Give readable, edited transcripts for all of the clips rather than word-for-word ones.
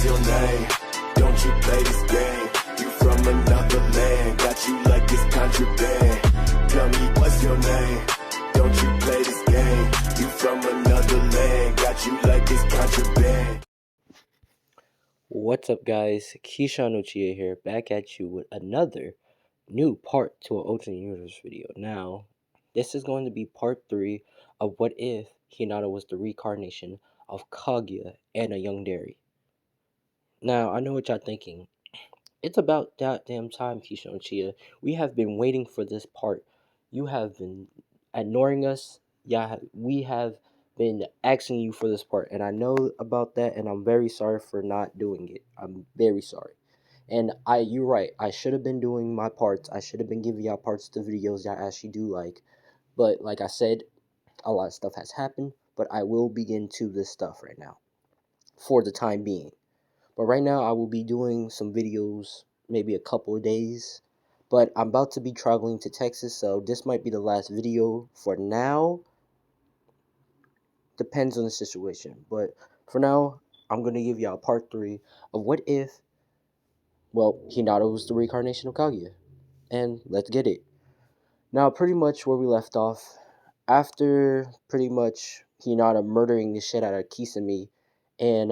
your name? Don't you play this game? You from another land, got you like it's contraband. Tell me what's your name? Don't you play this game? You from another land, got you like it's contraband. What's up, guys? Keyshawn Uchiha here, back at you with another new part to an alternate universe video. Now, this is going to be part 3 of what if Hinata was the reincarnation of Kaguya and a Yandere. Now, I know what y'all thinking. It's about that damn time, Keyshawn Uchiha. We have been waiting for this part. You have been ignoring us. Yeah, we have been asking you for this part, and I know about that, and I'm very sorry for not doing it. I'm very sorry. And you're right. I should have been doing my parts. I should have been giving y'all parts to videos y'all actually do like. But like I said, a lot of stuff has happened. But I will begin to this stuff right now, for the time being. But right now, I will be doing some videos, maybe a couple of days. But I'm about to be traveling to Texas, so this might be the last video for now. Depends on the situation. But for now, I'm going to give y'all part 3 of what if, well, Hinata was the reincarnation of Kaguya. And let's get it. Now, pretty much where we left off, after pretty much Hinata murdering the shit out of Kisame and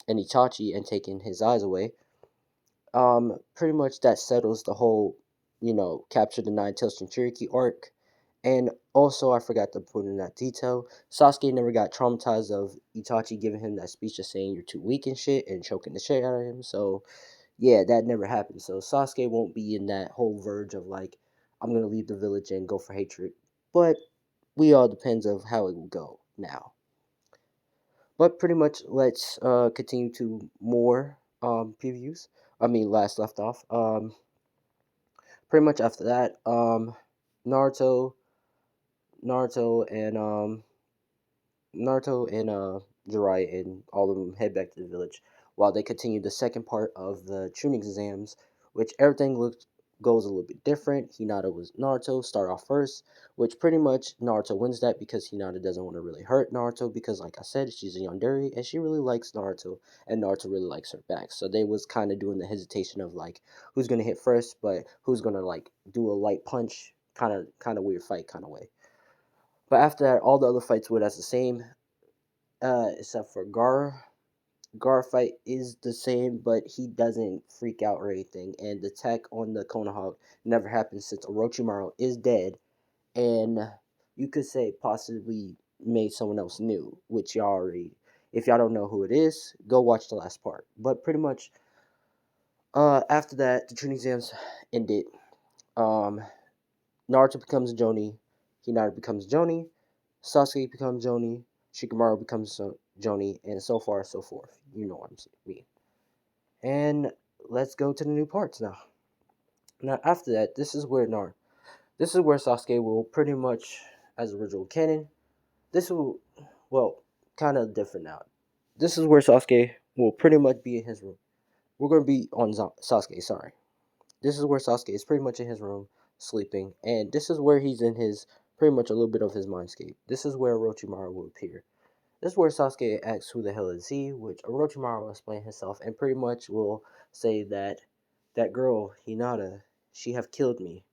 Itachi and taking his eyes away, pretty much that settles the whole, capture the Nine-Tails Jinchuriki arc. And also, I forgot to put in that detail, Sasuke never got traumatized of Itachi giving him that speech of saying you're too weak and shit and choking the shit out of him. So yeah, that never happened. So Sasuke won't be in that whole verge of like, I'm gonna leave the village and go for hatred. But we all depends of how it will go now. But pretty much, let's continue to more previews. I mean, last left off. Pretty much after that, Naruto, Naruto and Jiraiya and all of them head back to the village while they continue the second part of the tuning exams, which everything goes a little bit different. Hinata was Naruto, start off first, which pretty much Naruto wins that because Hinata doesn't want to really hurt Naruto because, like I said, she's a yandere and she really likes Naruto and Naruto really likes her back. So they was kind of doing the hesitation of like who's gonna hit first, but who's gonna like do a light punch, kind of weird fight kind of way. But after that, all the other fights were as the same, except for Gar. Gar fight is the same, but he doesn't freak out or anything. And the attack on the Konoha never happened since Orochimaru is dead, and you could say possibly made someone else new, which y'all already. If y'all don't know who it is, go watch the last part. But pretty much, after that, the training exams ended. Um, Naruto becomes Jonin, Hinata becomes Jonin, Sasuke becomes Jonin, Shikamaru becomes Jonin, and so far so forth. You know what I'm saying. And let's go to the new parts now. Now after that, this is where Sasuke will pretty much, as original canon, this will, well, kind of different now. This is where Sasuke will pretty much be in his room. We're gonna be on Sasuke. Sorry. This is where Sasuke is pretty much in his room, sleeping, and this is where he's in his, pretty much a little bit of his mindscape. This is where Orochimaru will appear. This is where Sasuke asks who the hell is he, which Orochimaru will explain himself, and pretty much will say that that girl, Hinata, she have killed me,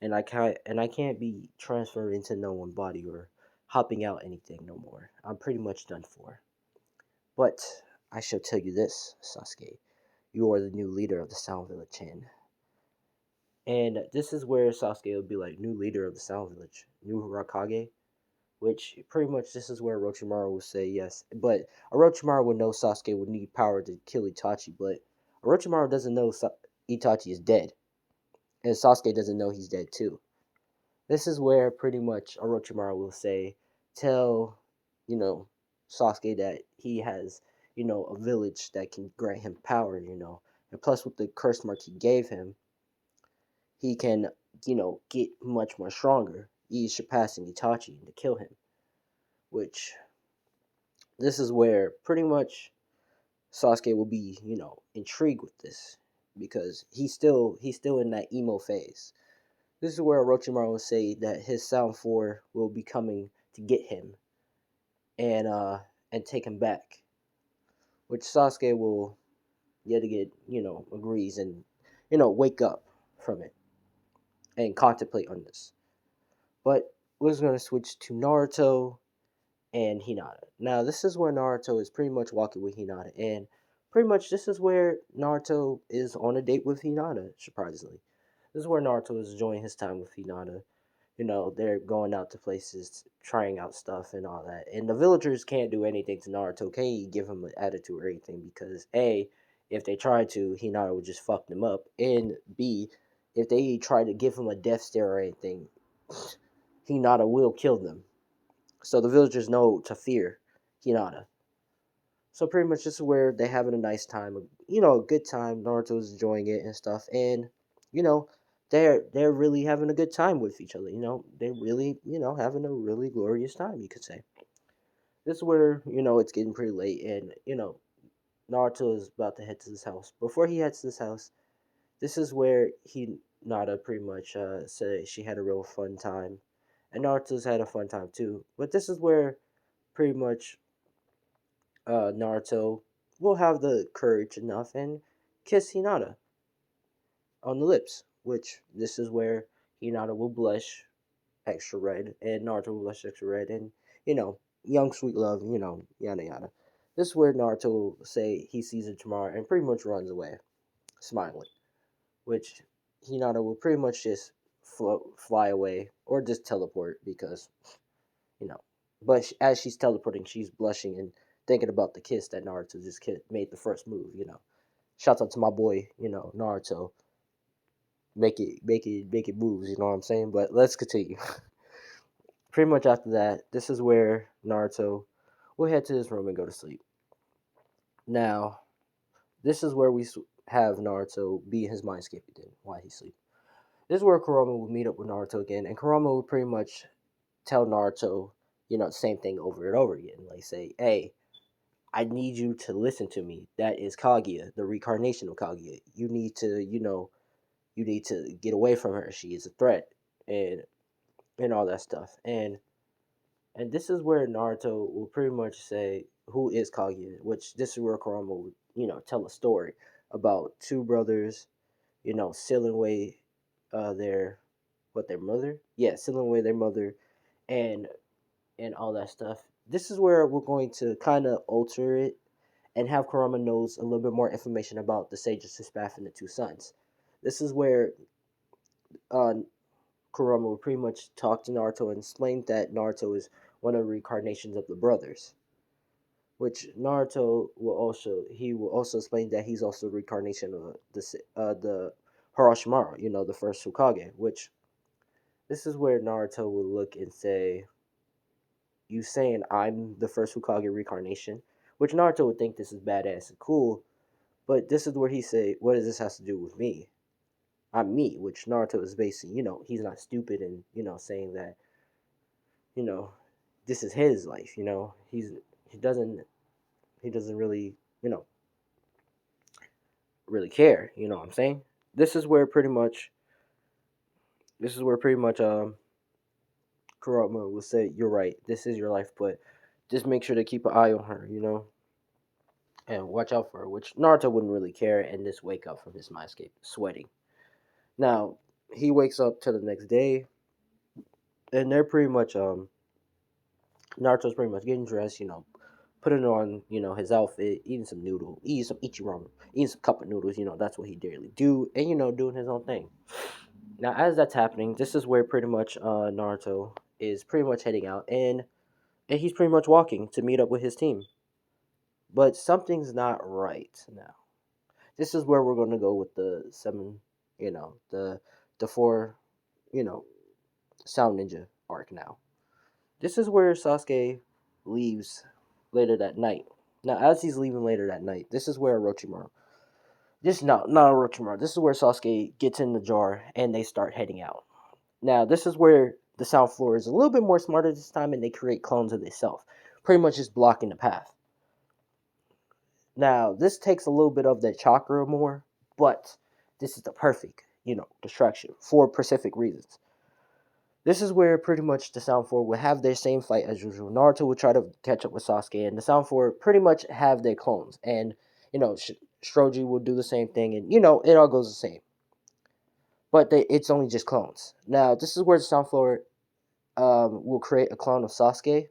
and I can't be transferred into no one body or hopping out anything no more. I'm pretty much done for. But I shall tell you this, Sasuke. You are the new leader of the Sound Village Inn. And this is where Sasuke will be like, new leader of the Sound Village, new Hokage, which pretty much this is where Orochimaru will say yes. But Orochimaru would know Sasuke would need power to kill Itachi, but Orochimaru doesn't know Itachi is dead, and Sasuke doesn't know he's dead too. This is where pretty much Orochimaru will say, tell, Sasuke that he has, a village that can grant him power, and plus with the curse mark he gave him, he can, get much more stronger. He's surpassing Itachi to kill him. Which, this is where pretty much Sasuke will be, intrigued with this. Because he's still in that emo phase. This is where Orochimaru will say that his Sound 4 will be coming to get him and take him back. which Sasuke will yet again, agrees and, wake up from it and contemplate on this. But we're going to switch to Naruto and Hinata. Now, this is where Naruto is pretty much walking with Hinata, and pretty much this is where Naruto is on a date with Hinata, surprisingly. This is where Naruto is enjoying his time with Hinata. They're going out to places, trying out stuff and all that. And the villagers can't do anything to Naruto, can't give him an attitude or anything because A, if they try to, Hinata would just fuck them up. And B, if they try to give him a death stare or anything, Hinata will kill them. So the villagers know to fear Hinata. So pretty much this is where they're having a nice time, a good time. Naruto's enjoying it and stuff, and you know, they're really having a good time with each other. They're really having a really glorious time. You could say. This is where it's getting pretty late, and Naruto is about to head to his house. Before he heads to his house, this is where Nada pretty much said she had a real fun time, and Naruto's had a fun time too. But this is where pretty much Naruto will have the courage enough and kiss Hinata on the lips, which this is where Hinata will blush extra red and Naruto will blush extra red and, young sweet love, yada yada. This is where Naruto will say he sees her tomorrow and pretty much runs away, smiling, which Hinata will pretty much just fly away or just teleport because, you know. But as she's teleporting, she's blushing and thinking about the kiss that Naruto just made the first move. Shout out to my boy, Naruto. Make it moves. You know what I'm saying? But let's continue. Pretty much after that, this is where Naruto will head to his room and go to sleep. Now, this is where we have Naruto be his mind escape again while he's sleeping. This is where Kurama will meet up with Naruto again, and Kurama will pretty much tell Naruto, the same thing over and over again. Like say, hey, I need you to listen to me. That is Kaguya, the reincarnation of Kaguya. You need to get away from her. She is a threat, and all that stuff. And this is where Naruto will pretty much say who is Kaguya, which this is where Kurama will, tell a story about two brothers, sealing away their mother, yeah, sealing away their mother, and all that stuff. This is where we're going to kind of alter it and have Kurama knows a little bit more information about the sages who spaff and the two sons. This is where uh, Kurama will pretty much talk to Naruto and explain that Naruto is one of the reincarnations of the brothers. Which Naruto will also explain that he's also a reincarnation of the Orochimaru, the first Hokage. Which this is where Naruto will look and say, "You saying I'm the first Hokage reincarnation?" Which Naruto would think this is badass and cool, but this is where he say, "What does this have to do with me? I'm me," which Naruto is basically, he's not stupid and, saying that, you know, this is his life, he doesn't really, really care, you know what I'm saying? This is where pretty much Kurama will say, "You're right, this is your life, but just make sure to keep an eye on her, and watch out for her," which Naruto wouldn't really care and just wake up from his mindscape sweating. Now, he wakes up to the next day, and they're pretty much Naruto's pretty much getting dressed, putting on, his outfit, eating some ichiran, eating some cup of noodles, that's what he daily do, and doing his own thing. Now, as that's happening, this is where pretty much Naruto is pretty much heading out, and he's pretty much walking to meet up with his team. But something's not right now. This is where we're going to go with the seven, the four, you know, Sound Ninja arc now. This is where Sasuke leaves later that night. Now, as he's leaving later that night, this is where Orochimaru. Not Orochimaru. This is where Sasuke gets in the jar and they start heading out. Now, this is where the Sound Floor is a little bit more smarter this time, and they create clones of themselves, pretty much just blocking the path. Now, this takes a little bit of the chakra more, but this is the perfect, distraction for specific reasons. This is where pretty much the Sound Four would have their same fight as usual. Naruto would try to catch up with Sasuke, and the Sound Four pretty much have their clones. And Stroji will do the same thing, and it all goes the same. But it's only just clones. Now this is where the Sound Four will create a clone of Sasuke.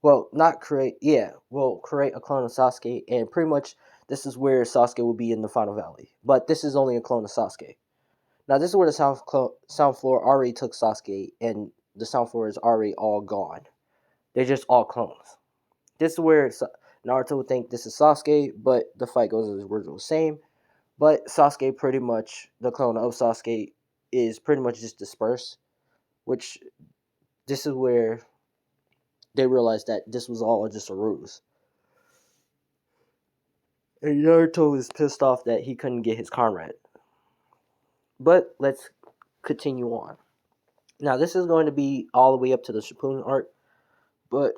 Well, not create. Yeah, we'll create a clone of Sasuke, and pretty much this is where Sasuke will be in the Final Valley. But this is only a clone of Sasuke. Now, this is where the Sound Floor already took Sasuke, and the Sound Floor is already all gone. They're just all clones. This is where Naruto would think this is Sasuke, but the fight goes as the same. But Sasuke, pretty much, the clone of Sasuke, is pretty much just dispersed, which this is where they realized that this was all just a ruse. And Naruto is pissed off that he couldn't get his comrade. But let's continue on. Now, this is going to be all the way up to the Shippuden arc, but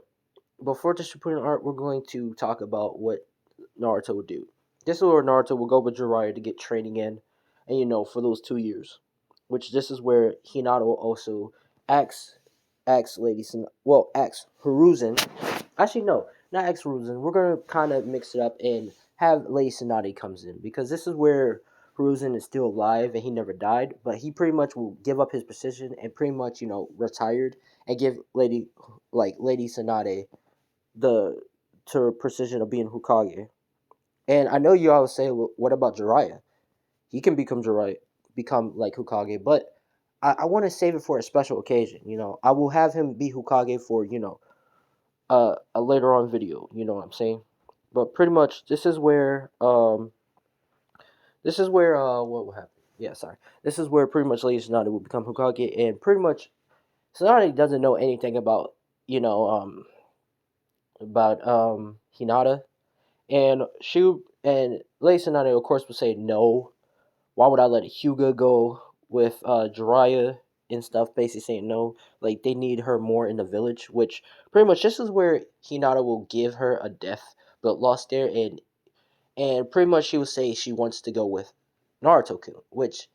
before the Shippuden arc, we're going to talk about what Naruto would do. This is where Naruto will go with Jiraiya to get training in, and for those 2 years, which this is where Hinata will also ask Hiruzen. Actually, no, not ask Hiruzen. We're gonna kind of mix it up and have Lady Tsunade comes in, because this is where Hiruzen is still alive and he never died, but he pretty much will give up his position and pretty much retired and give Lady Tsunade the precision of being Hokage. And I know you always say, what about Jiraiya? He can become like Hokage, but I want to save it for a special occasion. I will have him be Hokage for a later on video. You know what I'm saying? But pretty much this is where what will happen? Yeah, sorry. This is where pretty much Lady Tsunade will become Hokage, and pretty much Tsunade doesn't know anything about you know Hinata. And Lady Tsunade, of course, would say no. Why would I let Hyuga go with Jiraiya and stuff? Basically saying no. Like, they need her more in the village, which pretty much this is where Hinata will give her a death but lost there, and pretty much she will say she wants to go with Naruto-kun, which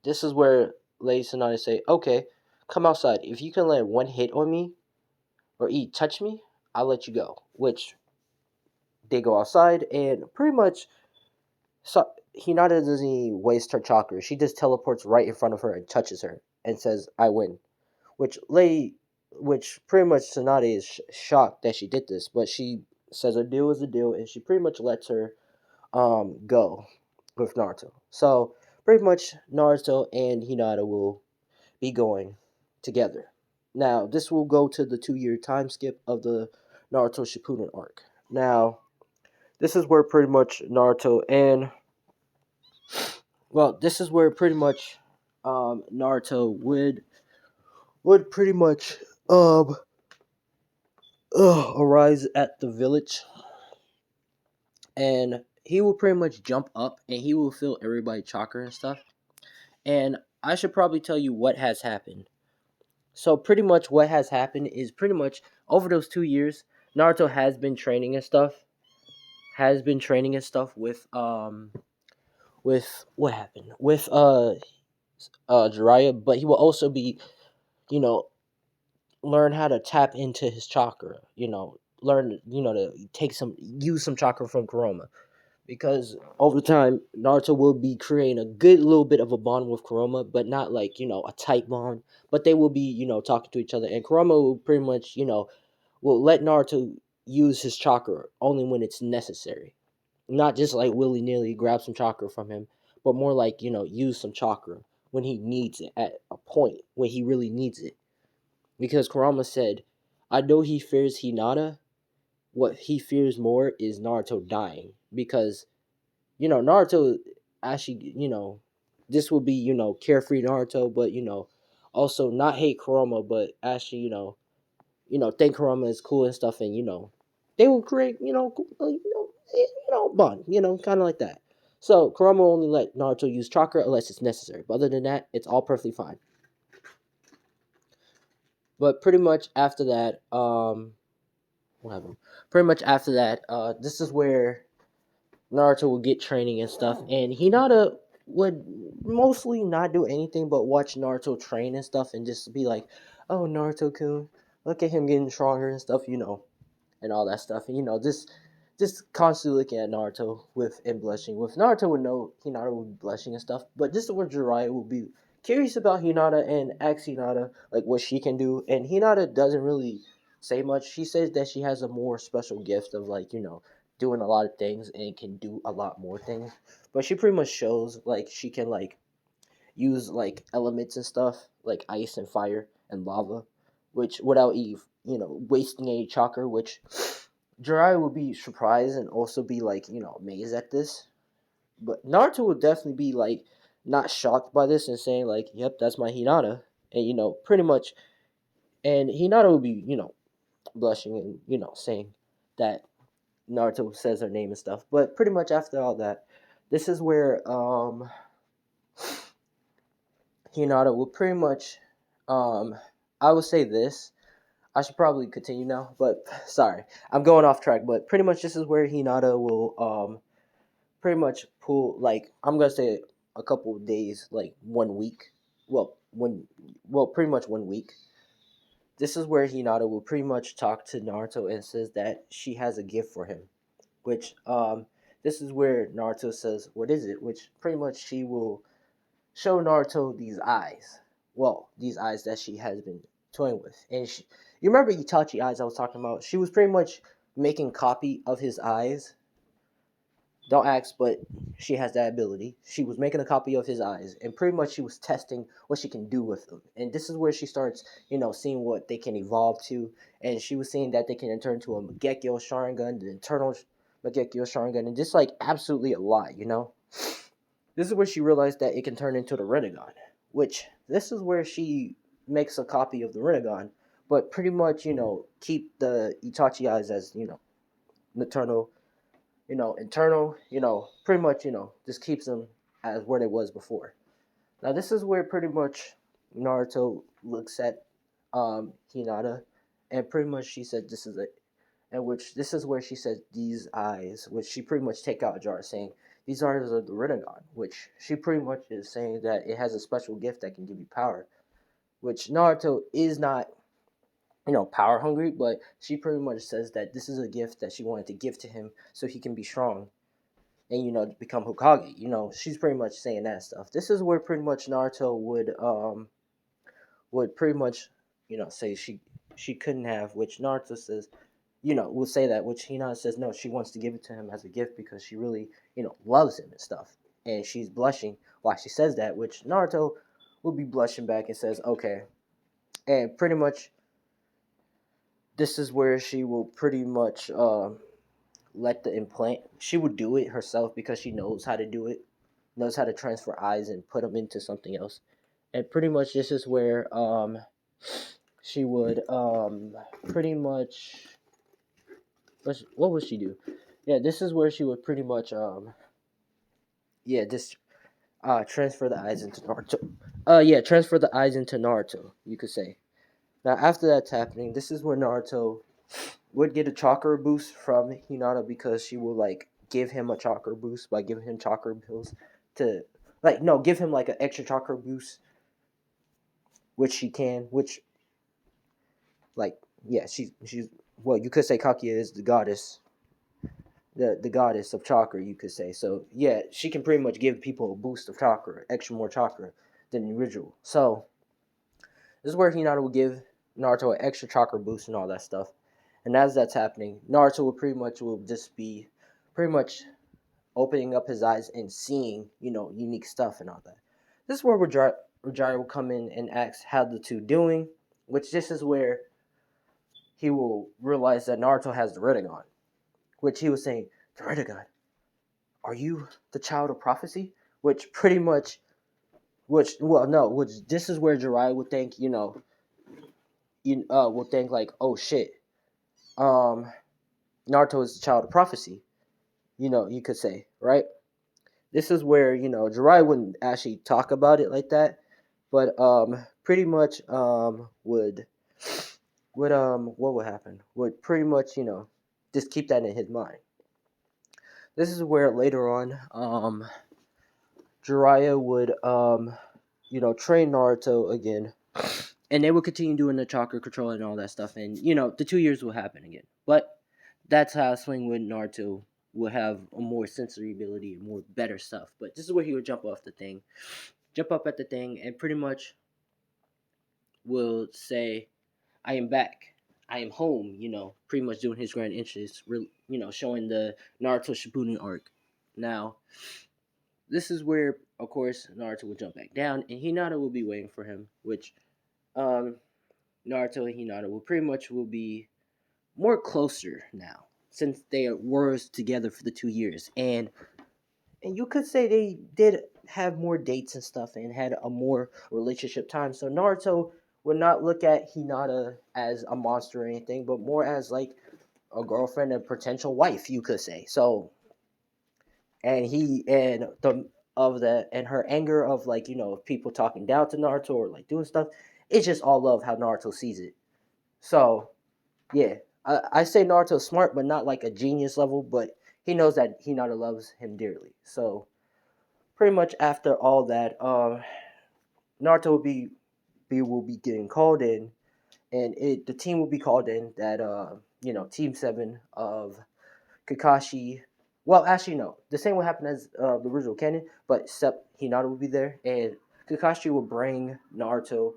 this is where Lady Tsunade say, okay, come outside. If you can land one hit on me or touch me, I'll let you go. Which they go outside, and pretty much Hinata doesn't even waste her chakra. She just teleports right in front of her and touches her and says, "I win." Which pretty much Tsunade is shocked that she did this, but she says a deal is a deal, and she pretty much lets her go with Naruto. So pretty much Naruto and Hinata will be going together. Now this will go to the 2 year time skip of the Naruto Shippuden arc. Now this is where pretty much this is where pretty much Naruto would pretty much arise at the village, and he will pretty much jump up and he will feel everybody chakra and stuff. And I should probably tell you what has happened. So pretty much what has happened is pretty much over those 2 years, Naruto has been training and stuff. With what happened with Jiraiya, but he will also be you know learn how to tap into his chakra. Learn to use some chakra from Kuroma, because over time Naruto will be creating a good little bit of a bond with Kuroma, but not like a tight bond. But they will be talking to each other, and Kuroma will pretty much will let Naruto use his chakra only when it's necessary, not just like willy nilly grab some chakra from him, but more like use some chakra when he needs it at a point when he really needs it. Because Kurama said, I know he fears Hinata. What he fears more is Naruto dying. Because, Naruto actually, this will be, carefree Naruto, but, also not hate Kurama, but actually, think Kurama is cool and stuff, and, they will create, bond, kind of like that. So, Kurama will only let Naruto use chakra unless it's necessary. But other than that, it's all perfectly fine. But pretty much after that, what happened? Pretty much after that, this is where Naruto will get training and stuff, and Hinata would mostly not do anything but watch Naruto train and stuff and just be like, oh, Naruto-kun, look at him getting stronger and stuff, and all that stuff. And, just constantly looking at Naruto and blushing. With Naruto would know Hinata would be blushing and stuff, but this is where Jiraiya will be curious about Hinata and ask Hinata like what she can do. And Hinata doesn't really say much. She says that she has a more special gift of like doing a lot of things and can do a lot more things. But she pretty much shows like she can like use like elements and stuff like ice and fire and lava, which without wasting any chakra, which Jiraiya would be surprised and also be like amazed at this. But Naruto would definitely be like not shocked by this and saying like, "Yep, that's my Hinata," and pretty much, and Hinata would be blushing and saying that Naruto says her name and stuff. But pretty much after all that, this is where Hinata will pretty much I would say this. I should probably continue now, but sorry, I'm going off track. But pretty much this is where Hinata will pretty much pull like I'm gonna say a couple of days, like 1 week. Pretty much 1 week. This is where Hinata will pretty much talk to Naruto and says that she has a gift for him, which this is where Naruto says, "What is it?" Which pretty much she will show Naruto these eyes. Well, these eyes that she has been toying with, and you remember Itachi eyes I was talking about? She was pretty much making copy of his eyes. Don't ask, but she has that ability. She was making a copy of his eyes, and pretty much she was testing what she can do with them. And this is where she starts, seeing what they can evolve to. And she was seeing that they can turn into a Mangekyo Sharingan, the internal Mangekyo Sharingan, and just like absolutely a lot. This is where she realized that it can turn into the Rinnegan, which this is where she makes a copy of the Rinnegan, but pretty much, keep the Itachi eyes as, maternal, internal, pretty much, just keeps them as where they was before. Now this is where pretty much Naruto looks at Hinata, and pretty much she said this is it, and which this is where she said these eyes, which she pretty much take out a jar saying these eyes are the Rinnegan, which she pretty much is saying that it has a special gift that can give you power, which Naruto is not power hungry, but she pretty much says that this is a gift that she wanted to give to him so he can be strong and become Hokage. She's pretty much saying that stuff. This is where pretty much Naruto would pretty much say she couldn't have, which Naruto says will say that, which Hinata says no, she wants to give it to him as a gift because she really loves him and stuff, and she's blushing while she says that, which Naruto will be blushing back and says okay, and pretty much this is where she will pretty much let the implant. She would do it herself because she knows how to do it, knows how to transfer eyes and put them into something else. And pretty much this is where she would pretty much what would she do? Yeah, this is where she would pretty much just transfer the eyes into Naruto. Transfer the eyes into Naruto, you could say. Now after that's happening, this is where Naruto would get a chakra boost from Hinata because she will like give him a chakra boost by giving him chakra pills to like no give him like an extra chakra boost, which she can, which like yeah she's well you could say Kaguya is the goddess, the goddess of chakra, you could say. So yeah, she can pretty much give people a boost of chakra, extra more chakra than the original. So this is where Hinata will give Naruto an extra chakra boost and all that stuff. And as that's happening, Naruto will just be pretty much opening up his eyes and seeing, unique stuff and all that. This is where Rajari will come in and ask how the two doing, which this is where he will realize that Naruto has the Rinnegan, which he was saying, the Rinnegan, are you the child of prophecy? Which pretty much, which this is where Jiraiya would think, will think like, oh shit, Naruto is the child of prophecy, you could say, right? This is where, Jiraiya wouldn't actually talk about it like that, but pretty much what would happen? Would pretty much, just keep that in his mind. This is where later on, Jiraiya would train Naruto again, and they would continue doing the chakra control and all that stuff, and the 2 years will happen again. But that's how Swing with Naruto will have a more sensory ability and more better stuff. But this is where he would jump up at the thing, and pretty much will say, "I am back. I am home." Pretty much doing his grand entrance, showing the Naruto Shippuden arc. Now, this is where, of course, Naruto will jump back down, and Hinata will be waiting for him, which um, Naruto and Hinata will be more closer now since they were together for the 2 years, and you could say they did have more dates and stuff and had a more relationship time. So Naruto would not look at Hinata as a monster or anything, but more as like a girlfriend and potential wife, you could say. So, and he and the of the and her anger of like people talking down to Naruto or like doing stuff, it's just all love how Naruto sees it. So yeah, I say Naruto's smart, but not like a genius level. But he knows that Hinata loves him dearly. So pretty much after all that, Naruto will be getting called in, and the team will be called in. That Team Seven of Kakashi. Well, actually, no. The same will happen as the original canon, but except Hinata will be there, and Kakashi will bring Naruto.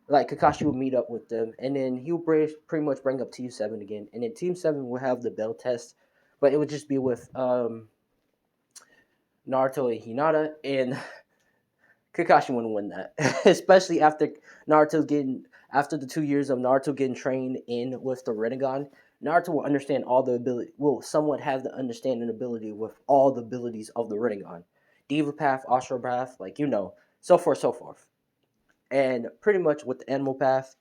Like Kakashi will meet up with them, and then he'll pretty much bring up Team Seven again, and then Team Seven will have the bell test, but it would just be with Naruto and Hinata, and Kakashi wouldn't win that, especially after the 2 years of Naruto getting trained in with the Rinnegan. Naruto will understand all the ability. Will somewhat have the understanding ability with all the abilities of the Rinnegan, Diva Path, Astral Path, so forth, so forth, and pretty much with the Animal Path.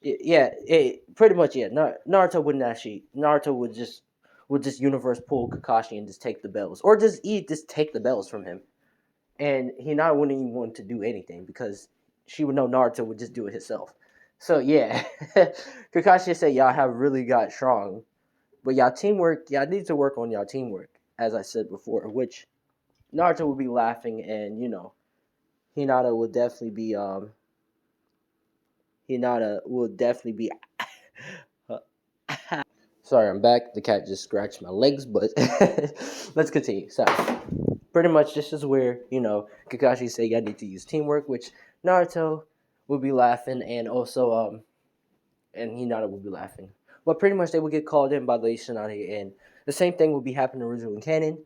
Pretty much, yeah. Naruto wouldn't actually. Naruto would just universe pull Kakashi and just take the bells, or just take the bells from him, and Hinata wouldn't even want to do anything because she would know Naruto would just do it himself. So yeah, Kakashi said y'all have really got strong, but y'all need to work on y'all teamwork, as I said before. Which Naruto would be laughing, and Hinata would definitely be Hinata will definitely be. Sorry, I'm back. The cat just scratched my legs, but let's continue. So, pretty much, this is where Kakashi say I need to use teamwork, which Naruto will be laughing, and also and Hinata will be laughing. But pretty much, they will get called in by the Tsunade, and the same thing will be happening to Rizzo and Canon.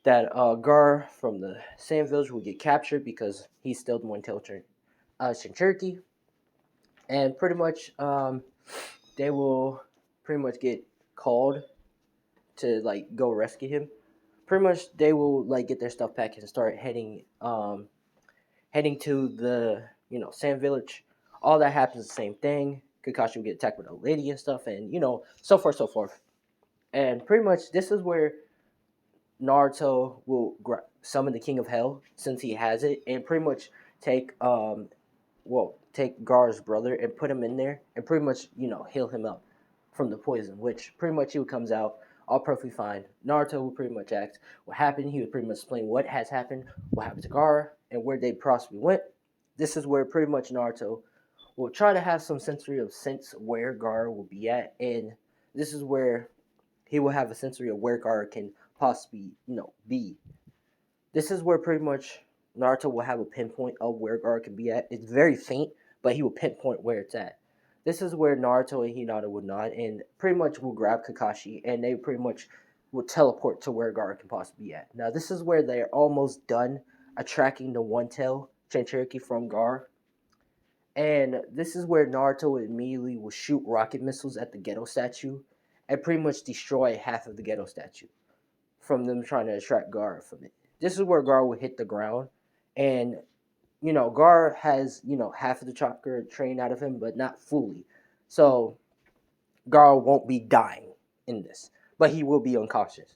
That Gar from the Sand Village will get captured because he's still the one tailed Shinchuriki, and pretty much they will pretty much get called to like go rescue him. Pretty much they will like get their stuff packed and start heading to the Sand Village. All that happens the same thing. Kakashi will get attacked with a lady and stuff, and so forth, so forth. And pretty much this is where Naruto will summon the King of Hell since he has it, and pretty much take take Gar's brother and put him in there, and pretty much heal him up from the poison. Which pretty much he comes out all perfectly fine. Naruto will pretty much ask what happened. He would pretty much explain what has happened, what happened to Gar, and where they possibly went. This is where pretty much Naruto will try to have some sensory of sense where Gar will be at, and this is where he will have a sensory of where Gar can possibly be. This is where pretty much Naruto will have a pinpoint of where Gar can be at. It's very faint, but he will pinpoint where it's at. This is where Naruto and Hinata would not, and pretty much will grab Kakashi, and they pretty much will teleport to where Gar can possibly be at. Now, this is where they're almost done attracting the One Tail Jinchuriki from Gar, and this is where Naruto immediately will shoot rocket missiles at the Ghetto statue, and pretty much destroy half of the Ghetto statue from them trying to attract Gar from it. This is where Gar will hit the ground, and Gar has half of the chakra trained out of him, but not fully. So Gar won't be dying in this, but he will be unconscious.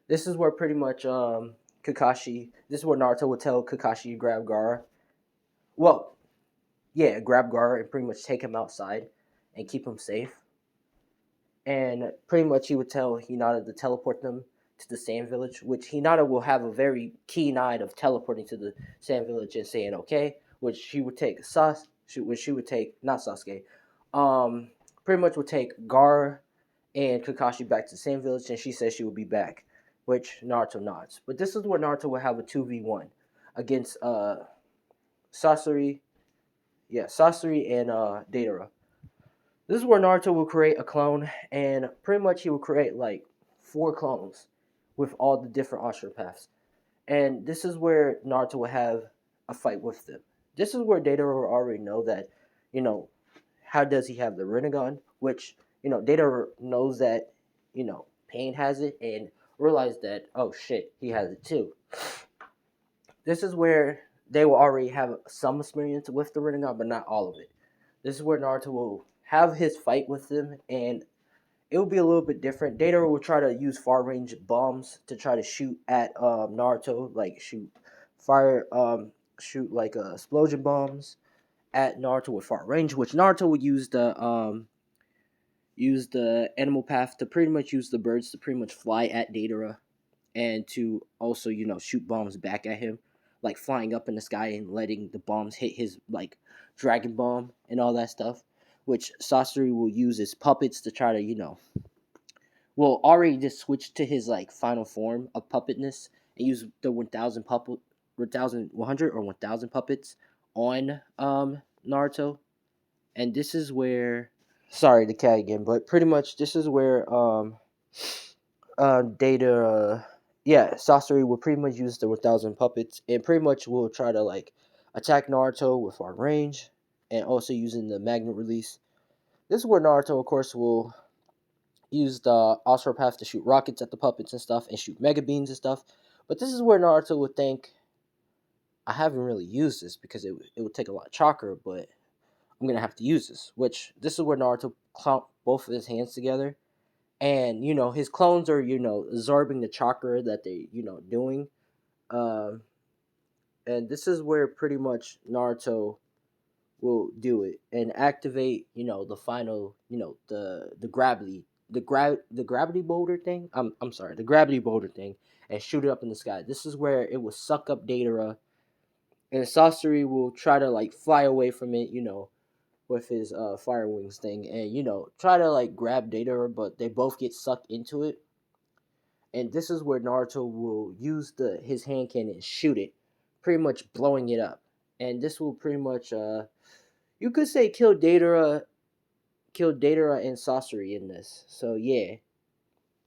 This is where pretty much Kakashi. This is where Naruto will tell Kakashi to grab Gar. Well, yeah, grab Gar and pretty much take him outside and keep him safe. And pretty much he would tell Hinata to teleport them to the Sand Village, which Hinata will have a very keen eye of teleporting to the Sand Village and saying okay, which she would take which she would take not Sasuke, um, pretty much would take Gar and Kakashi back to the Sand Village, and she says she will be back, which Naruto nods. But this is where Naruto will have a 2v1 against Sasori, yeah, Sasori and Deidara. This is where Naruto will create a clone, and pretty much he will create like 4 clones with all the different osteopaths. And this is where Naruto will have a fight with them. This is where Deidara will already know that, you know, how does he have the Rinnegan, which, Deidara knows that, Pain has it, and realize that, oh shit, he has it too. This is where they will already have some experience with the Rinnegan, but not all of it. This is where Naruto will have his fight with them, and it will be a little bit different. Deidara will try to use far range bombs to try to shoot at Naruto, like fire, shoot like explosion bombs at Naruto with far range, which Naruto would use the animal path to pretty much use the birds to pretty much fly at Deidara and to also shoot bombs back at him, like flying up in the sky and letting the bombs hit his like dragon bomb and all that stuff, which Sasori will use his puppets to try to will already just switch to his like final form of puppetness and use the 1100 or 1000 puppets on Naruto. And this is where, sorry the cat again, but pretty much this is where Data, yeah, Sasori will pretty much use the 1000 puppets and pretty much will try to like attack Naruto with far range and also using the magnet release. This is where Naruto, of course, will use the Astral Path to shoot rockets at the puppets and stuff and shoot mega beams and stuff. But this is where Naruto would think, I haven't really used this because it would take a lot of chakra, but I'm gonna have to use this. Which this is where Naruto clamp both of his hands together, and his clones are absorbing the chakra that they doing, um, and this is where pretty much Naruto will do it and activate the final the gravity boulder thing. I'm sorry, the gravity boulder thing, and shoot it up in the sky. This is where it will suck up Datara, and Sasori will try to like fly away from it, with his fire wings thing, and try to like grab Datara, but they both get sucked into it. And this is where Naruto will use his hand cannon and shoot it, pretty much blowing it up. And this will pretty much you could say kill Datara and Sasori in this. So yeah,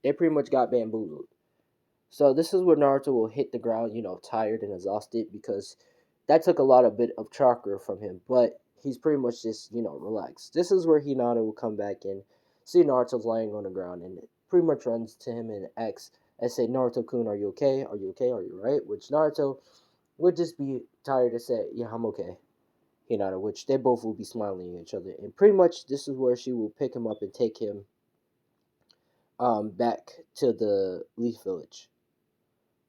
they pretty much got bamboozled. So this is where Naruto will hit the ground, tired and exhausted because that took a lot of bit of chakra from him. But he's pretty much just, relaxed. This is where Hinata will come back and see Naruto's lying on the ground and pretty much runs to him and asks and say, Naruto-kun, are you okay? Are you okay? Are you right? Which Naruto would just be tired to say, yeah, I'm okay. Hinata, which they both will be smiling at each other. And pretty much this is where she will pick him up and take him back to the Leaf Village.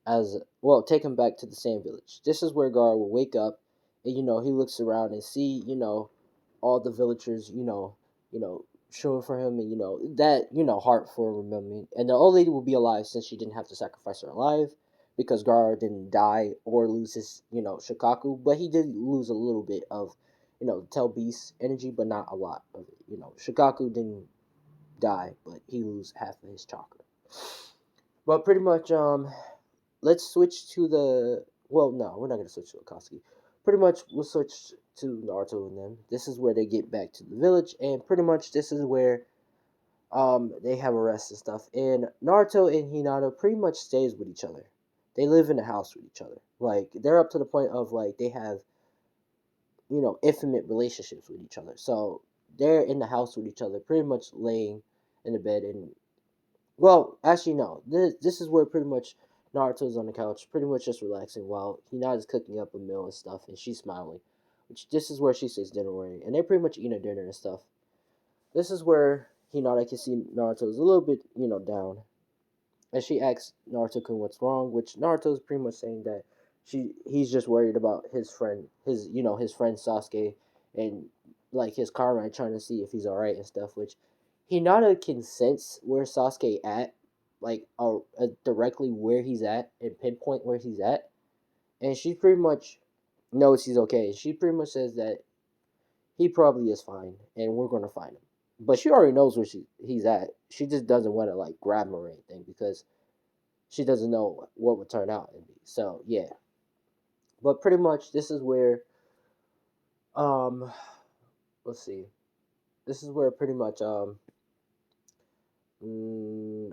As well, take him back to the same village. This is where Gar will wake up and he looks around and see, all the villagers, showing for him and that, heart for remembering. And the old lady will be alive since she didn't have to sacrifice her alive because Gar didn't die or lose his, Shikaku, but he did lose a little bit of, Tell Beast energy, but not a lot of it. Shikaku didn't die, but he lose half of his chakra. But pretty much, let's switch to the. Well, no, we're not gonna switch to Akatsuki. Pretty much, we'll switch to Naruto and them. This is where they get back to the village, and pretty much this is where they have a rest and stuff. And Naruto and Hinata pretty much stays with each other. They live in the house with each other. Like they're up to the point of like they have intimate relationships with each other. So they're in the house with each other, pretty much laying in the bed and well, actually, no. This is where pretty much Naruto's on the couch, pretty much just relaxing while Hinata's cooking up a meal and stuff, and she's smiling. Which this is where she says dinner ready, and they're pretty much eating dinner and stuff. This is where Hinata can see Naruto's a little bit, down, and she asks Naruto-kun what's wrong, which Naruto's pretty much saying that he's just worried about his friend, his friend Sasuke, and like his comrade trying to see if he's all right and stuff, which Hinata can sense where Sasuke at, like directly where he's at and pinpoint where he's at, and she pretty much knows he's okay. She pretty much says that he probably is fine, and we're gonna find him. But she already knows where he's at. She just doesn't want to like grab him or anything because she doesn't know what would turn out and be. So yeah, but pretty much this is where um let's see, this is where pretty much mm,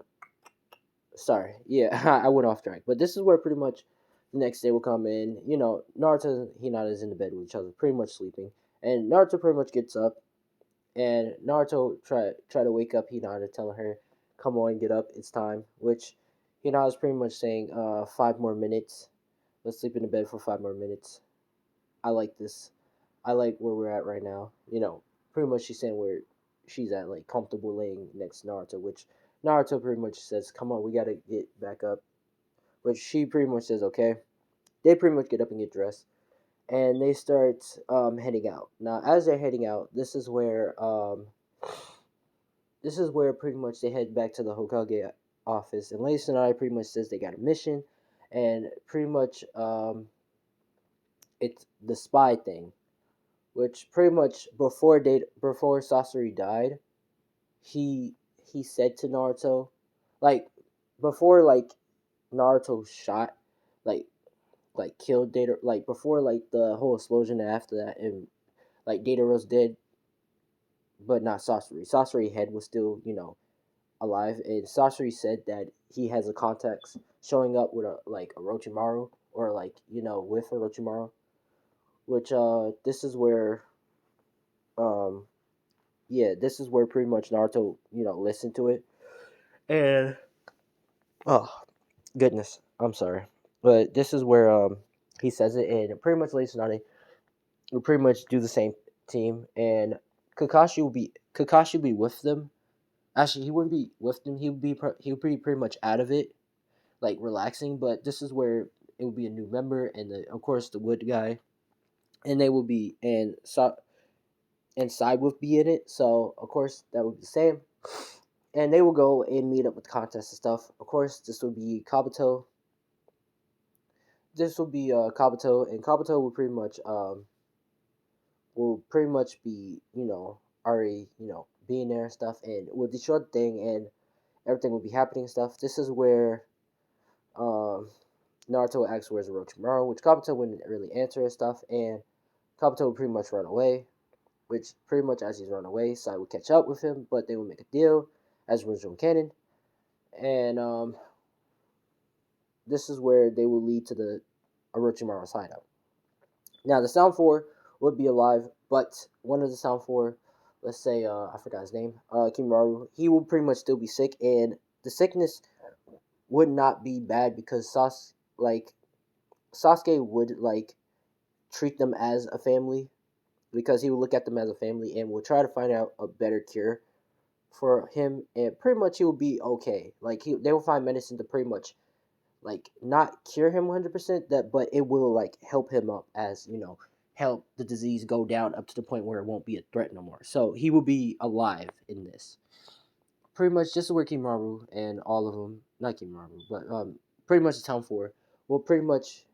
sorry, yeah, I went off track. But this is where pretty much the next day will come in. You know, Naruto and Hinata is in the bed with each other, pretty much sleeping, and Naruto pretty much gets up, and Naruto try to wake up Hinata, telling her, "Come on, get up, it's time." Which Hinata's pretty much saying, 5 more minutes. Let's sleep in the bed for 5 more minutes. I like this. I like where we're at right now. You know, pretty much she's saying where she's at, like comfortable laying next to Naruto, which Naruto pretty much says, "Come on, we gotta get back up." Which she pretty much says, "Okay." They pretty much get up and get dressed, and they start heading out. Now, as they're heading out, this is where pretty much they head back to the Hokage office, and Lady Sonai pretty much says they got a mission, and pretty much it's the spy thing, which pretty much before Sasori died, he he said to Naruto, like before Naruto shot, like killed Data, like before like the whole explosion and after that, and like Data was dead, but not Sasori. Sasori head was still alive, and Sasori said that he has a context showing up with a Orochimaru, or with Orochimaru, which this is where um this is where pretty much Naruto listened to it, and oh goodness, I'm sorry, but this is where he says it, and pretty much Lady Tsunade will pretty much do the same team, and Kakashi will be with them. Actually, he wouldn't be with them. He would be pretty much out of it, like relaxing. But this is where it would be a new member, and of course the Wood guy, and they will be and Side would be in it. So of course that would be the same, and they will go and meet up with contests and stuff. Of course, this would be Kabuto. This will be Kabuto, and Kabuto will pretty much be already being there and stuff, and will destroy the thing, and everything will be happening and stuff. This is where um, Naruto asks where's Orochimaru, which Kabuto wouldn't really answer and stuff, and Kabuto would pretty much run away, which pretty much as he's running away, Sai would catch up with him, but they would make a deal as original canon, and this is where they will lead to the Orochimaru's hideout. Now the Sound Four would be alive, but one of the Sound Four, let's say I forgot his name, Kimaru, he will pretty much still be sick, and the sickness would not be bad because Sasuke would treat them as a family, because he would look at them as a family and will try to find out a better cure for him, and pretty much he will be okay. They will find medicine to pretty much not cure him 100%, that but it will help him up, as help the disease go down up to the point where it won't be a threat no more. So he will be alive in this. Pretty much just where Kimaru and all of them, not Kimaru, but pretty much the Town 4 will pretty much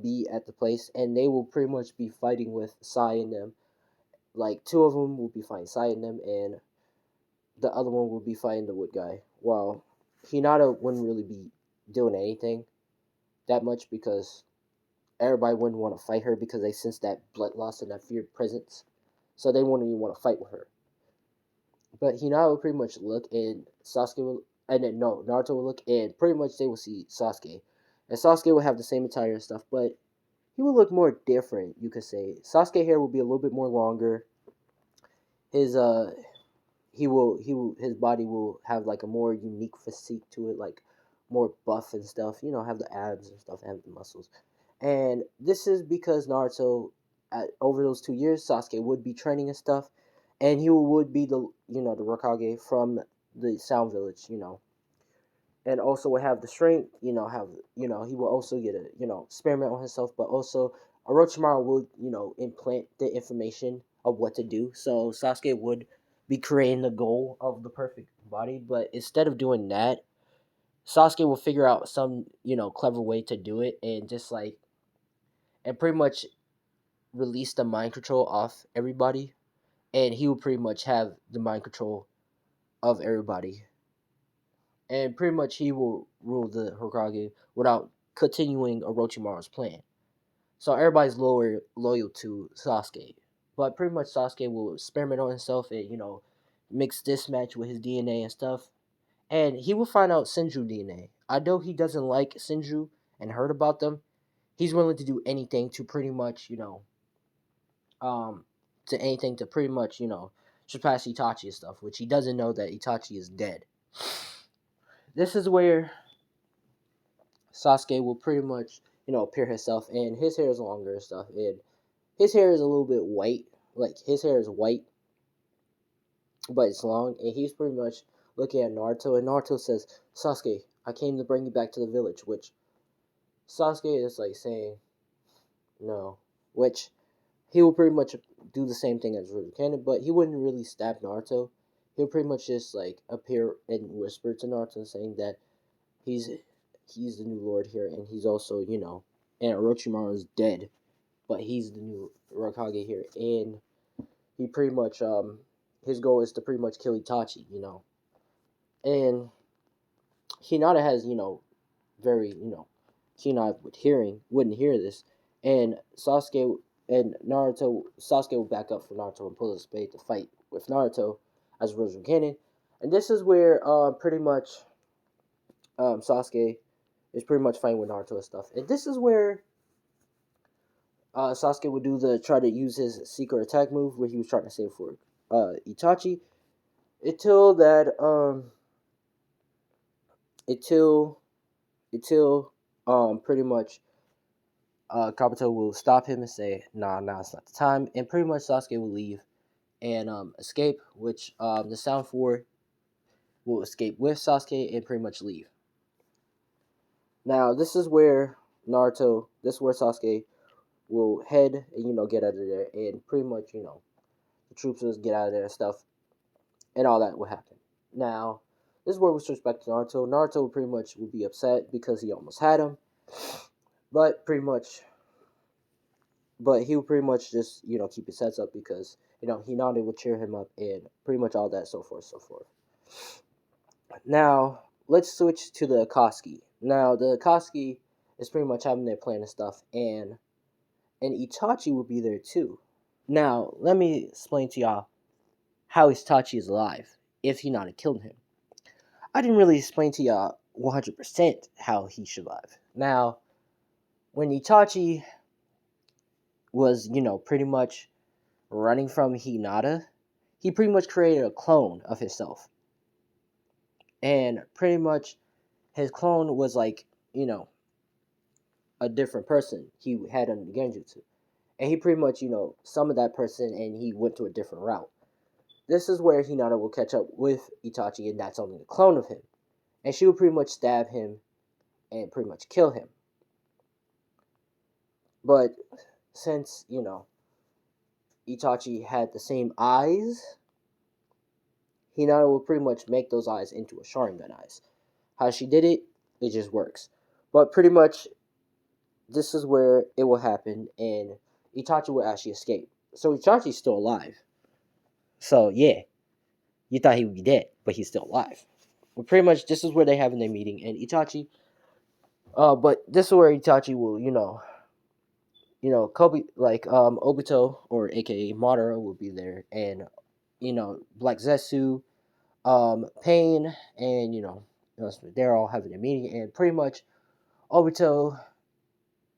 be at the place, and they will pretty much be fighting with Sai and them. Like two of them will be fighting Sai and them, and the other one will be fighting the Wood guy. While Hinata wouldn't really be doing anything that much, because everybody wouldn't want to fight her because they sense that blood loss and that feared presence, so they wouldn't even want to fight with her. But Hinata will pretty much look, and Sasuke will, and then no, Naruto will look, and pretty much they will see Sasuke, and Sasuke will have the same attire and stuff, but he will look more different. You could say Sasuke hair will be a little bit more longer. His his body will have like a more unique physique to it, like more buff and stuff. Have the abs and stuff, have the muscles, and this is because Naruto, over those 2 years, Sasuke would be training and stuff, and he would be the the Hokage from the Sound Village, and also would have the strength, have he will also get a experiment on himself, but also Orochimaru will implant the information of what to do. So Sasuke would be creating the goal of the perfect body, but instead of doing that, Sasuke will figure out some, clever way to do it, and just like, and pretty much release the mind control off everybody, and he will pretty much have the mind control of everybody, and pretty much he will rule the Hokage without continuing Orochimaru's plan. So everybody's loyal to Sasuke, but pretty much Sasuke will experiment on himself and mix this match with his DNA and stuff, and he will find out Senju DNA. Although he doesn't like Senju and heard about them, he's willing to do anything to pretty much to pretty much surpass Itachi and stuff, which he doesn't know that Itachi is dead. This is where Sasuke will pretty much appear himself, and his hair is longer and stuff, and his hair is a little bit white, like his hair is white, but it's long, and he's pretty much looking at Naruto, and Naruto says, "Sasuke, I came to bring you back to the village," which Sasuke is like saying no, which he will pretty much do the same thing as Reincarnation, but he wouldn't really stab Naruto. He'll pretty much just like appear and whisper to Naruto, saying that he's he's the new lord here, and he's also and Orochimaru is dead, but he's the new Hokage here, and he pretty much his goal is to pretty much kill Itachi, and Hinata has very keen eye with hearing, wouldn't hear this, and Sasuke will back up for Naruto and pull his spade to fight with Naruto as Rosen Cannon, and this is where pretty much Sasuke is pretty much fighting with Naruto and stuff, and this is where Sasuke would try to use his secret attack move where he was trying to save for Itachi until that until pretty much Kabuto will stop him and say, "Nah, it's not the time," and pretty much Sasuke will leave and escape, which the Sound Four will escape with Sasuke and pretty much leave. Now this is where Sasuke will head and get out of there, and pretty much the troops will get out of there and stuff, and all that will happen. Now this is where we switch back to Naruto. Naruto pretty much will be upset because he almost had him, but he will pretty much just keep his heads up because Hinata will cheer him up and pretty much all that, so forth, so forth. Now let's switch to the Akatsuki. Now the Akatsuki is pretty much having their plan and stuff, and Itachi will be there too. Now let me explain to y'all how Itachi is alive if Hinata killed him. I didn't really explain to y'all 100% how he survived. Now, when Itachi was, pretty much running from Hinata, he pretty much created a clone of himself. And pretty much his clone was like, a different person. He had a genjutsu. And he pretty much, summoned that person and he went to a different route. This is where Hinata will catch up with Itachi, and that's only the clone of him. And she will pretty much stab him and pretty much kill him. But since, Itachi had the same eyes, Hinata will pretty much make those eyes into a Sharingan eyes. How she did it, it just works. But pretty much, this is where it will happen, and Itachi will actually escape. So Itachi's still alive. So yeah, you thought he would be dead, but he's still alive. But pretty much, this is where they have their meeting, and Itachi. But this is where Itachi will, Kobe, like Obito, or aka Madara, will be there, and Black Zetsu, Pain, and they're all having a meeting, and pretty much Obito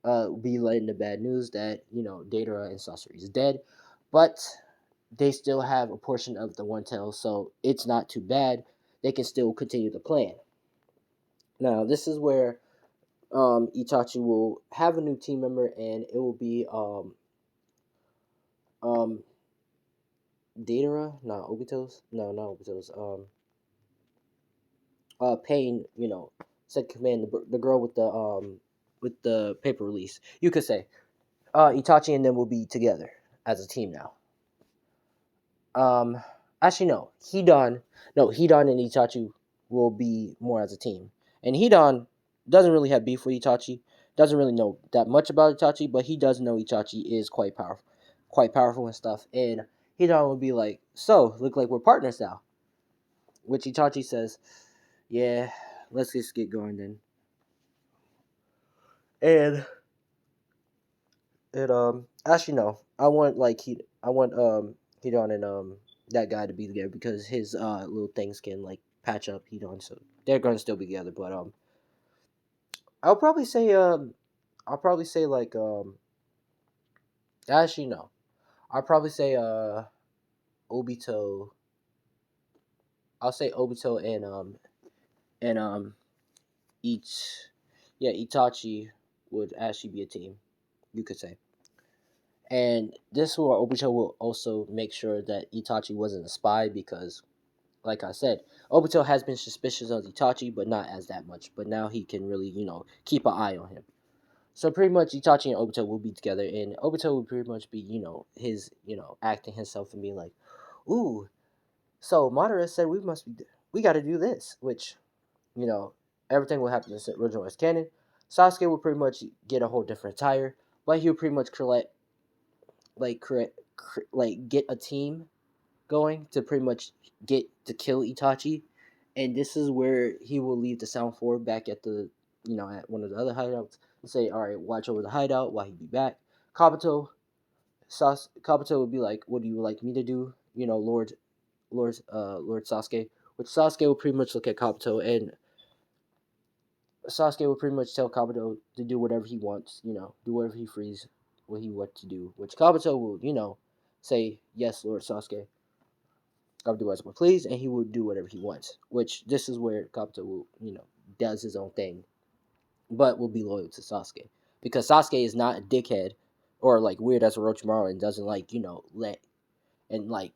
will be letting the bad news that Deidara and Sasori is dead, but they still have a portion of the One Tail, so it's not too bad. They can still continue the plan. Now this is where Itachi will have a new team member, and it will be Deidara, not Obito's, no, not Obito's, Pain, said command, the girl with the paper release, you could say, Itachi and them will be together as a team now. Actually no, Hidan and Itachi will be more as a team, And Hidan doesn't really have beef with Itachi. Doesn't really know that much about Itachi, but he does know Itachi is quite powerful and stuff. And Hidan will be like, "So, look like we're partners now." Which Itachi says, "Yeah, let's just get going then." And actually no, I want Hidan and that guy to be together because his little things can like patch up Hidan, so they're gonna still be together. But I'll probably say I'll probably say like actually no, I'll probably say Obito. I'll say Obito and each yeah Itachi would actually be a team, you could say. And this will Obito will also make sure that Itachi wasn't a spy because, like I said, Obito has been suspicious of Itachi, but not as that much. But now he can really, keep an eye on him. So pretty much Itachi and Obito will be together, and Obito will pretty much be, his, acting himself and being like, "Ooh, so Madara said we got to do this," which, you know, everything will happen in the original as canon. Sasuke will pretty much get a whole different attire, but he'll pretty much get a team going to pretty much get to kill Itachi, and this is where he will leave the Sound Four back at the at one of the other hideouts and say, "All right, watch over the hideout while he be back." Kabuto would be like, "What do you like me to do?" Lord Sasuke. Which Sasuke will pretty much look at Kabuto, and Sasuke will pretty much tell Kabuto to do whatever he wants. Do whatever he frees, what he wants to do. Which Kabuto will say, "Yes, Lord Sasuke. I'll do as I please," and he will do whatever he wants. Which this is where Kabuto will, does his own thing, but will be loyal to Sasuke because Sasuke is not a dickhead or like weird as Orochimaru and doesn't like let and like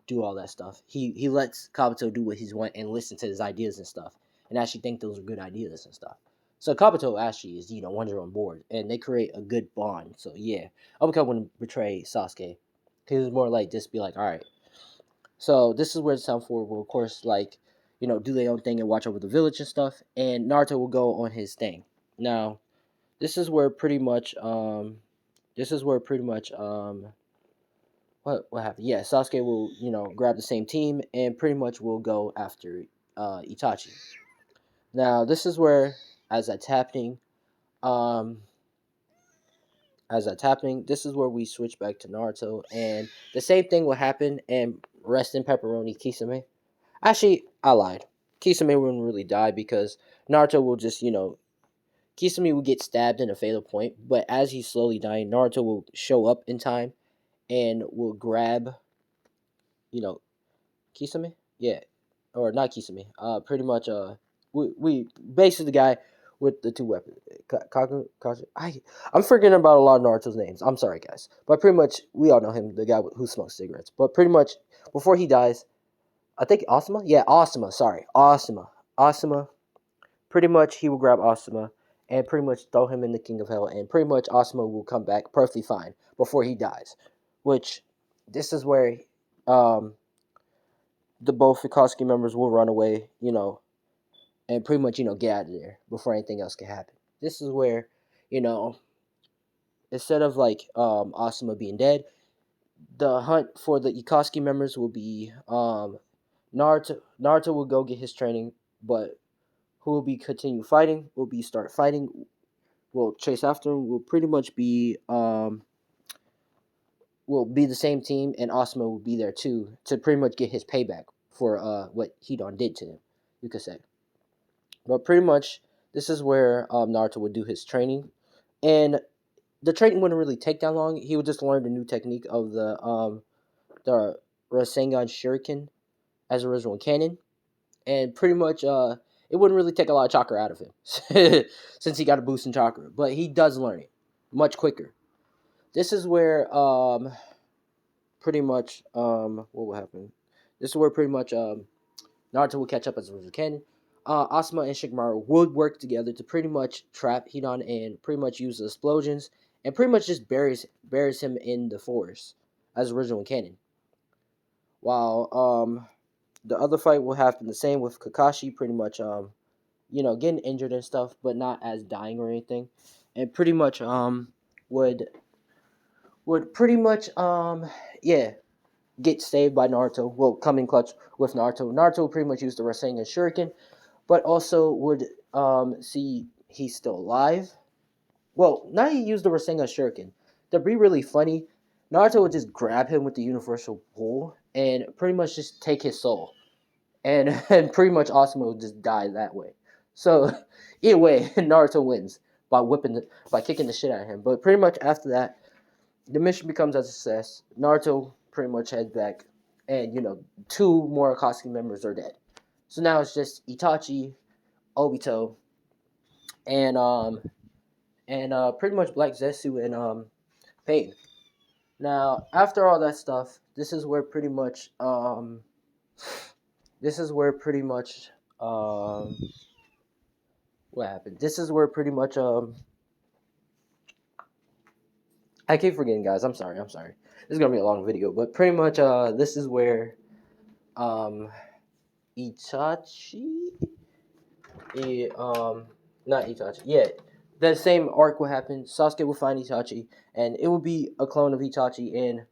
do all that stuff. He lets Kabuto do what he's want and listen to his ideas and stuff, and actually think those are good ideas and stuff. So Kabuto actually is 100 on board, and they create a good bond. So yeah, Obito wouldn't betray Sasuke. He was more like just be like, all right, so this is where the Sound Four will, of course, like, do their own thing and watch over the village and stuff. And Naruto will go on his thing. Now, this is where pretty much, this is where pretty much, what happened? Yeah, Sasuke will, grab the same team and pretty much will go after Itachi. Now, this is where, as that's happening, um, this is where we switch back to Naruto, and the same thing will happen. And rest in pepperoni, Kisame. Actually, I lied. Kisame wouldn't really die because Naruto will just, Kisame will get stabbed in a fatal point, but as he's slowly dying, Naruto will show up in time and will grab, you know, Kisame? Yeah. Or not Kisame. Pretty much, we basically the guy with the two weapons. I'm forgetting about a lot of Naruto's names. I'm sorry, guys. But pretty much, we all know him, the guy who smokes cigarettes. But pretty much, before he dies, I think Asuma? Yeah, Asuma. Sorry. Asuma. Asuma. Pretty much he will grab Asuma and pretty much throw him in the King of Hell, and pretty much Asuma will come back perfectly fine before he dies. Which this is where um the both Akatsuki members will run away, and pretty much, get out of there before anything else can happen. This is where, you know, instead of like Asuma being dead, the hunt for the Akatsuki members will be Naruto will go get his training, but who will be continue fighting, will be start fighting, will chase after him, will be the same team, and Asuma will be there too to pretty much get his payback for what Hidan did to him, you could say. But pretty much this is where Naruto would do his training, and the training wouldn't really take that long. He would just learn the new technique of the Rasengan Shuriken as original canon, and pretty much it wouldn't really take a lot of chakra out of him since he got a boost in chakra, but he does learn it much quicker. This is where pretty much what will happen. This is where pretty much Naruto will catch up as a canon. Asuma and Shikamaru would work together to pretty much trap Hidan and pretty much use the explosions and pretty much just buries him in the forest as original canon. While the other fight will happen the same with Kakashi, pretty much getting injured and stuff, but not as dying or anything, and pretty much would pretty much yeah, get saved by Naruto. Well, come in clutch with Naruto. Naruto pretty much used the Rasengan Shuriken, but also would see he's still alive. Well, now he used the Rasengan Shuriken. To be really funny, Naruto would just grab him with the Universal Pull and pretty much just take his soul, and and pretty much Asuma would just die that way. So either way, Naruto wins by by kicking the shit out of him. But pretty much after that, the mission becomes a success. Naruto pretty much heads back, and two more Akatsuki members are dead. So now it's just Itachi, Obito, and pretty much Black Zetsu and Pain. Now after all that stuff, this is where pretty much what happened. This is where pretty much I keep forgetting, guys. I'm sorry. This is gonna be a long video, but pretty much this is where um Itachi, not Itachi. Yeah, the same arc will happen. Sasuke will find Itachi, and it will be a clone of Itachi in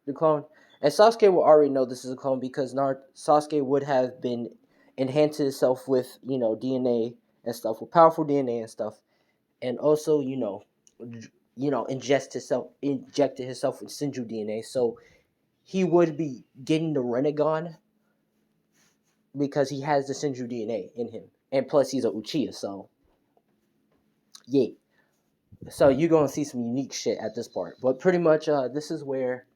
the clone. And Sasuke will already know this is a clone because Sasuke would have been enhanced himself with DNA and stuff, with powerful DNA and stuff, and also injected himself with Senju DNA. So he would be getting the Renegon because he has the Senju DNA in him, and plus he's a Uchiha. So yeah, so you're gonna see some unique shit at this part. But pretty much, this is where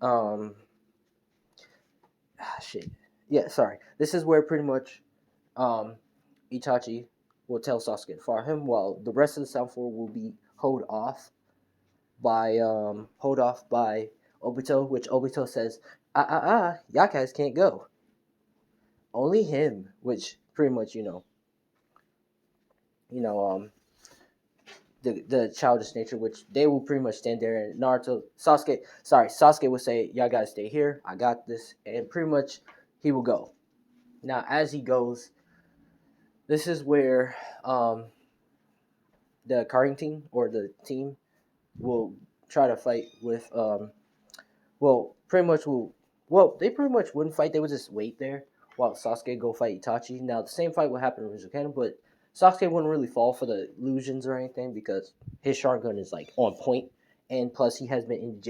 um shit. Yeah, sorry. This is where pretty much Itachi will tell Sasuke to fire him, while the rest of the Sound Four will be hold off by Obito, which Obito says, y'all guys can't go. Only him, which pretty much the childish nature, which they will pretty much stand there, and Sasuke will say, y'all gotta stay here, I got this, and pretty much he will go. Now as he goes, this is where the carting team or the team will try to fight with they pretty much wouldn't fight, they would just wait there while Sasuke go fight Itachi. Now the same fight would happen in original canon, but Sasuke wouldn't really fall for the illusions or anything because his Sharingan is like on point, and plus he has been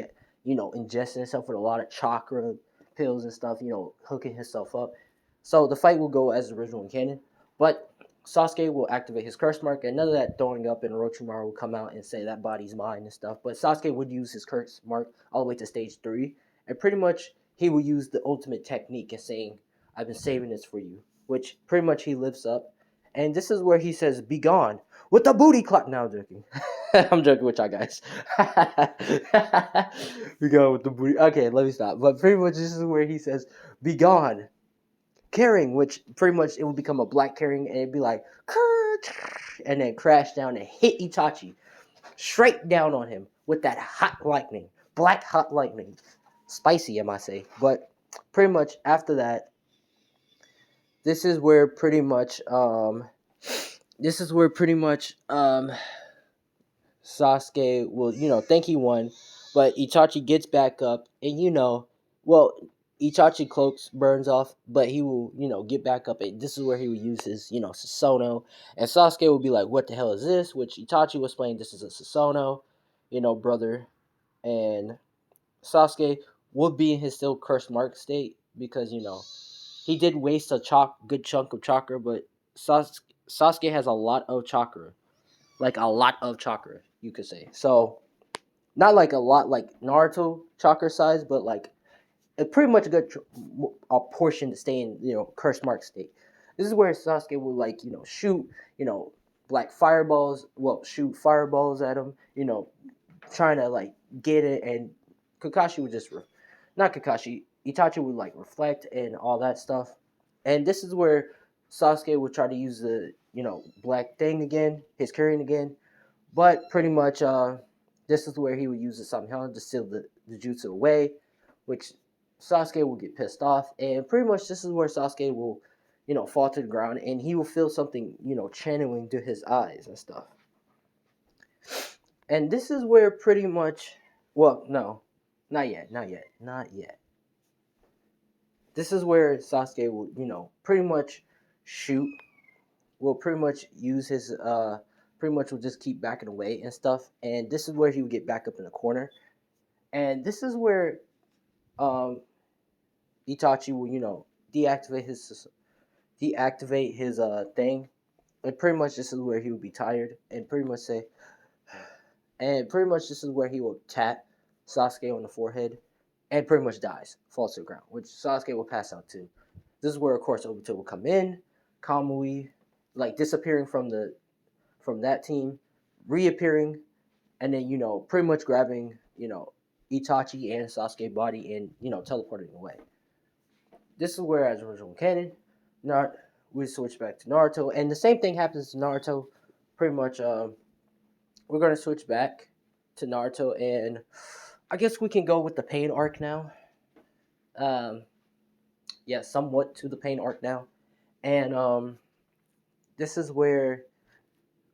ingesting himself with a lot of chakra pills and stuff, hooking himself up. So the fight will go as original in canon, but Sasuke will activate his curse mark, and none of that throwing up, and Orochimaru will come out and say that body's mine and stuff. But Sasuke would use his curse mark all the way to stage 3, and pretty much he will use the ultimate technique and saying, I've been saving this for you, which pretty much he lifts up. And this is where he says, be gone with the booty clap. Now I'm joking. I'm joking with y'all guys. Be gone with the booty. Okay, let me stop. But pretty much this is where he says, be gone. Carrying, which pretty much it would become a black carrying, and it'd be like, and then crash down and hit Itachi straight down on him with that hot lightning, black hot lightning, spicy, I might say. But pretty much after that, this is where pretty much Sasuke will think he won, but Itachi gets back up, and Itachi cloaks burns off, but he will get back up, and this is where he will use his Susanoo, and Sasuke will be like, what the hell is this? Which Itachi was playing, this is a Susanoo, brother, and Sasuke would be in his still curse mark state because he did waste a good chunk of chakra, but Sasuke has a lot of chakra, like a lot of chakra, you could say. So not like a lot like Naruto chakra size, but like a pretty much a portion to stay in curse mark state. This is where Sasuke will shoot black fireballs, shoot fireballs at him, trying to get it, and Kakashi would just not Kakashi, Itachi would reflect and all that stuff. And this is where Sasuke would try to use the black thing again, his carrying again, but pretty much this is where he would use the Samhyang to seal the jutsu away, which Sasuke will get pissed off, and pretty much this is where Sasuke will fall to the ground, and he will feel something, channeling to his eyes and stuff. And this is where pretty much, well, no, not yet, not yet, not yet. This is where Sasuke will, pretty much shoot, will pretty much use his, pretty much will just keep backing away and stuff. And this is where he will get back up in the corner. And this is where um, Itachi will, deactivate his thing. And pretty much this is where he will be tired and pretty much say, and pretty much this is where he will tap Sasuke on the forehead and pretty much dies, falls to the ground, which Sasuke will pass out too. This is where, of course, Obito will come in, Kamui, like disappearing from that team, reappearing, and then pretty much grabbing Itachi and Sasuke body and teleporting away. This is where, as original canon, we switch back to Naruto, and the same thing happens to Naruto. Pretty much, we're gonna switch back to Naruto, and I guess we can go with the pain arc now. Um, yeah, somewhat to the pain arc now, and this is where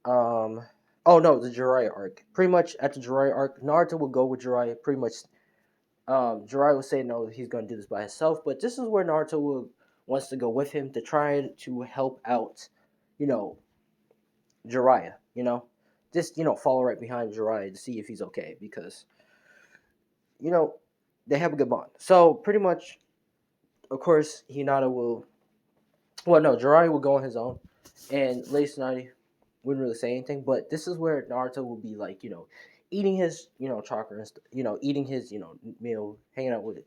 oh no, the Jiraiya arc. Pretty much at the Jiraiya arc, Naruto will go with Jiraiya. Pretty much, Jiraiya will say no, he's gonna do this by himself. But this is where Naruto wants to go with him to try to help out, you know, Jiraiya. Just follow right behind Jiraiya to see if he's okay because you know they have a good bond. So pretty much, of course, Hinata will. Well, no, Jiraiya will go on his own, and Lady Tsunade wouldn't really say anything. But this is where Naruto will be like, eating his, chakra and eating his, meal, hanging out with,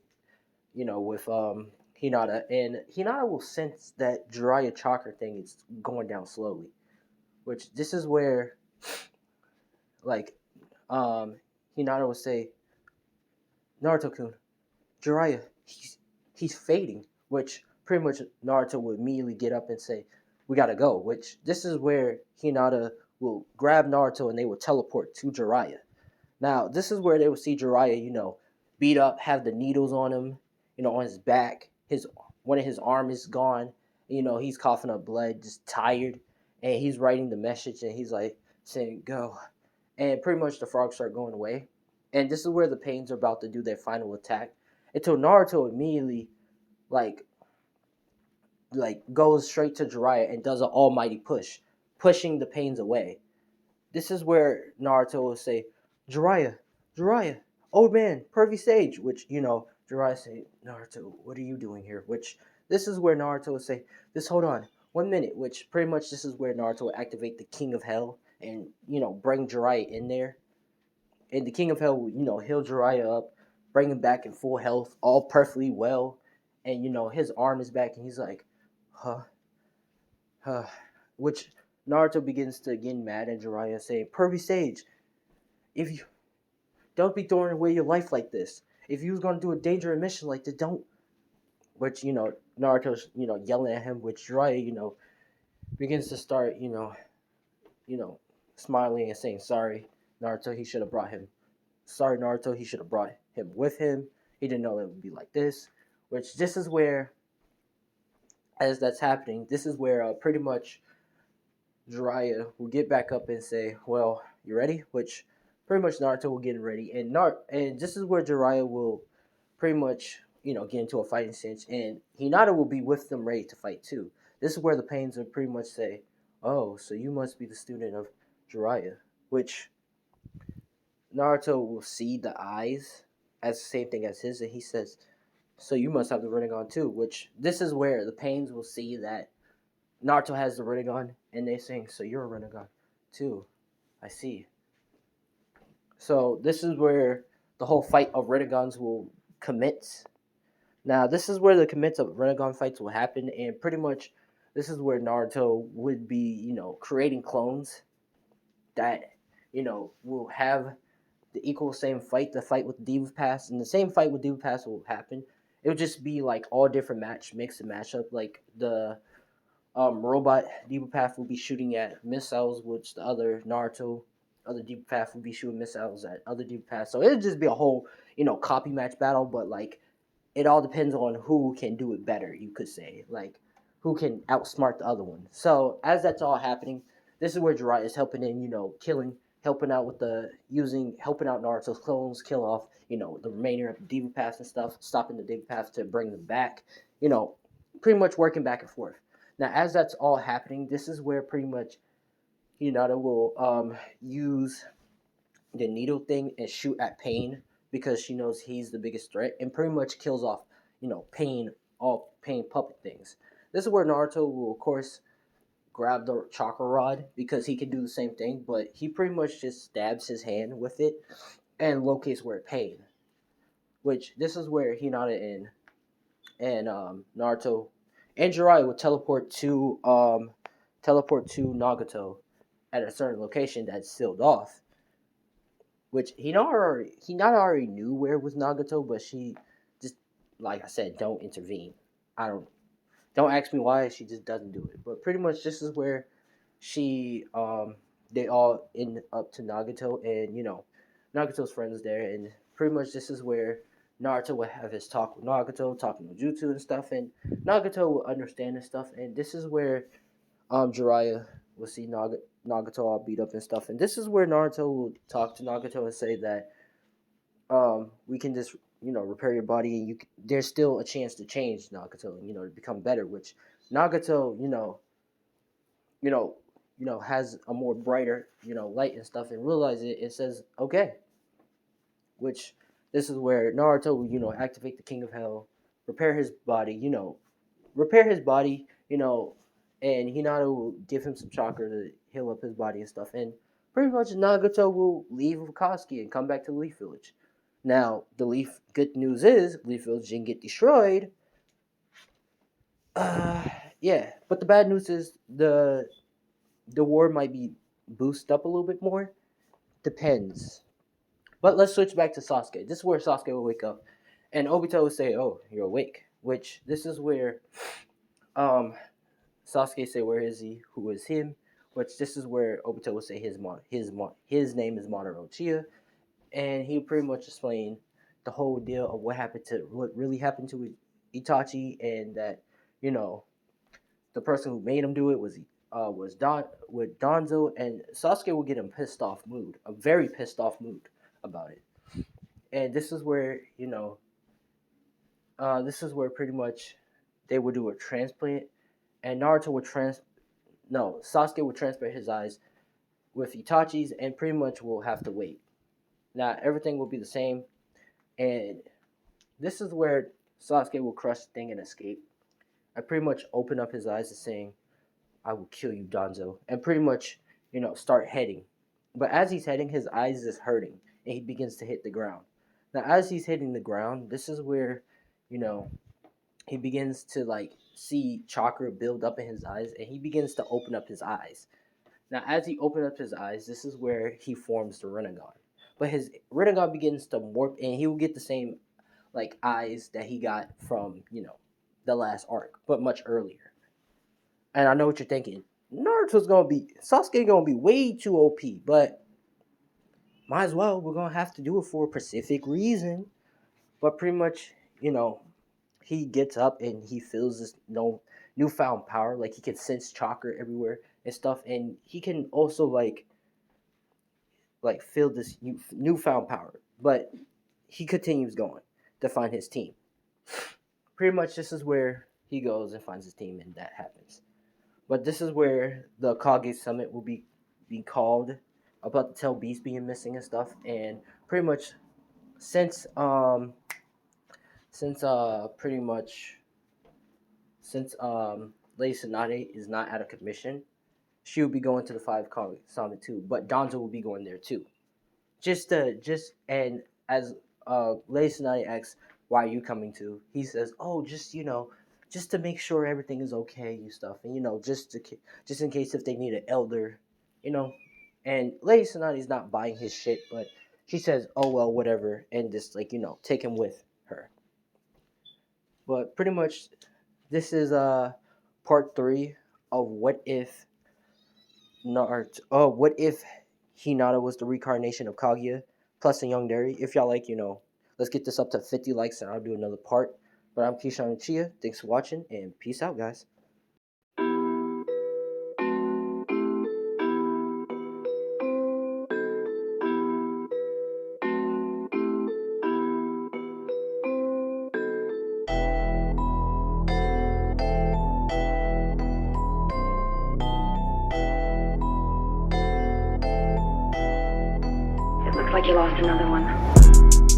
with Hinata, and Hinata will sense that Jiraiya chakra thing is going down slowly, which this is where, like, Hinata will say, Naruto-kun, Jiraiya, he's fading, which pretty much Naruto would immediately get up and say, we gotta go, which this is where Hinata will grab Naruto and they will teleport to Jiraiya. Now, this is where they will see Jiraiya, beat up, have the needles on him, on his back. One of his arm is gone. He's coughing up blood, just tired, and he's writing the message and he's like saying, go. And pretty much the frogs start going away. And this is where the Pains are about to do their final attack. Until Naruto immediately like goes straight to Jiraiya and does an almighty push, pushing the Pains away. This is where Naruto will say, Jiraiya, old man, Pervy Sage, which, Jiraiya say, Naruto, what are you doing here? Which, this is where Naruto will say, hold on, 1 minute, which pretty much this is where Naruto will activate the King of Hell and, bring Jiraiya in there. And the King of Hell will, heal Jiraiya up, bring him back in full health, all perfectly well. And, his arm is back and he's like, which Naruto begins to get mad at Jiraiya, saying, Pervy Sage, if you don't be throwing away your life like this. If you was gonna do a dangerous mission like this, don't. Which Naruto's yelling at him, which Jiraiya begins to start smiling and saying sorry. Naruto, he should have brought him. Sorry, Naruto, he should have brought him with him. He didn't know it would be like this. Which this is where, as that's happening, this is where pretty much Jiraiya will get back up and say, well, you ready? Which pretty much Naruto will get ready. And this is where Jiraiya will pretty much, get into a fighting stance. And Hinata will be with them ready to fight too. This is where the Pains will pretty much say, oh, so you must be the student of Jiraiya. Which Naruto will see the eyes as the same thing as his. And he says, so you must have the Rinnegan too. Which this is where the Pains will see that Naruto has the Rinnegan, and they saying, so you're a Rinnegan too. I see. So this is where the whole fight of Rinnegans will commence. Now this is where the commence of Rinnegan fights will happen, and pretty much this is where Naruto would be, creating clones that, will have the equal same fight, the fight with Diva Pass, and the same fight with Diva Pass will happen. It would just be like all different mix and match up. Like the robot Diva Path will be shooting at missiles, which the other Diva Path will be shooting missiles at other Diva Paths. So it'll just be a whole, copy match battle, but like it all depends on who can do it better, you could say. Like who can outsmart the other one. So as that's all happening, this is where Jiraiya is helping in, killing, helping out with helping out Naruto's clones, kill off, the remainder of the Diva Paths and stuff, stopping the Diva Paths to bring them back, you know, pretty much working back and forth. Now, as that's all happening, this is where pretty much Hinata will use the needle thing and shoot at Pain because she knows he's the biggest threat and pretty much kills off, Pain, all Pain puppet things. This is where Naruto will, of course, grab the chakra rod because he can do the same thing, but he pretty much just stabs his hand with it and locates where Pain. Which this is where Hinata and Naruto and Jiraiya would teleport to Nagato at a certain location that's sealed off. Which Hinata already knew where was Nagato, but she just, like I said, don't intervene. I don't ask me why. She just doesn't do it. But pretty much this is where she they all end up to Nagato, and Nagato's friends there, and pretty much this is where Naruto will have his talk with Nagato, talking with Jutsu and stuff, and Nagato will understand and stuff, and this is where Jiraiya will see Nagato all beat up and stuff, and this is where Naruto will talk to Nagato and say that we can just repair your body, and there's still a chance to change Nagato, to become better, which Nagato you know has a more brighter light and stuff, and realizes it says okay, which this is where Naruto will activate the King of Hell, repair his body, and Hinata will give him some chakra to heal up his body and stuff, and pretty much Nagato will leave Akatsuki and come back to the Leaf Village. Now, good news is Leaf Village didn't get destroyed. Yeah, but the bad news is the war might be boosted up a little bit more. Depends. But let's switch back to Sasuke. This is where Sasuke will wake up, and Obito will say, "Oh, you're awake." Which this is where Sasuke say, "Where is he? Who is him?" Which this is where Obito will say his name is Madara Uchiha, and he pretty much explain the whole deal of what really happened to Itachi, and that the person who made him do it was Danzo, and Sasuke will get in a very pissed off mood about it. And this is where pretty much they would do a transplant, and Sasuke would transplant his eyes with Itachi's, and pretty much will have to wait. Now everything will be the same, and this is where Sasuke will crush the thing and escape. I pretty much open up his eyes and saying, "I will kill you, Danzo," and pretty much, start heading. But as he's heading, his eyes is hurting, and he begins to hit the ground. Now, as he's hitting the ground, this is where, you know, he begins to see chakra build up in his eyes, and he begins to open up his eyes. Now, as he opens up his eyes, this is where he forms the Rinnegan. But his Rinnegan begins to morph, and he will get the same eyes that he got from the last arc, but much earlier. And I know what you're thinking. Sasuke gonna be way too OP, but might as well. We're gonna have to do it for a specific reason. But pretty much, he gets up and he feels this newfound power. Like he can sense chakra everywhere and stuff, and he can also feel this newfound power. But he continues going to find his team. Pretty much, this is where he goes and finds his team, and that happens. But this is where the Kage Summit will be called, about to tell Beast being missing and stuff. And pretty much, since pretty much since Lady Tsunade is not out of commission, she will be going to the Five Kage Summit too. But Danzo will be going there too. And as Lady Tsunade asks, "Why are you coming to?" He says, "Oh, just to make sure everything is okay and stuff, and just in case if they need an elder, you know." And Lady Tsunade is not buying his shit, but she says, "Oh well, whatever," and just take him with her. But pretty much, this is part 3 of what if Hinata was the reincarnation of Kaguya plus a Yandere. If y'all let's get this up to 50 likes and I'll do another part. But I'm Keyshawn Chia. Thanks for watching and peace out, guys. like you lost another one.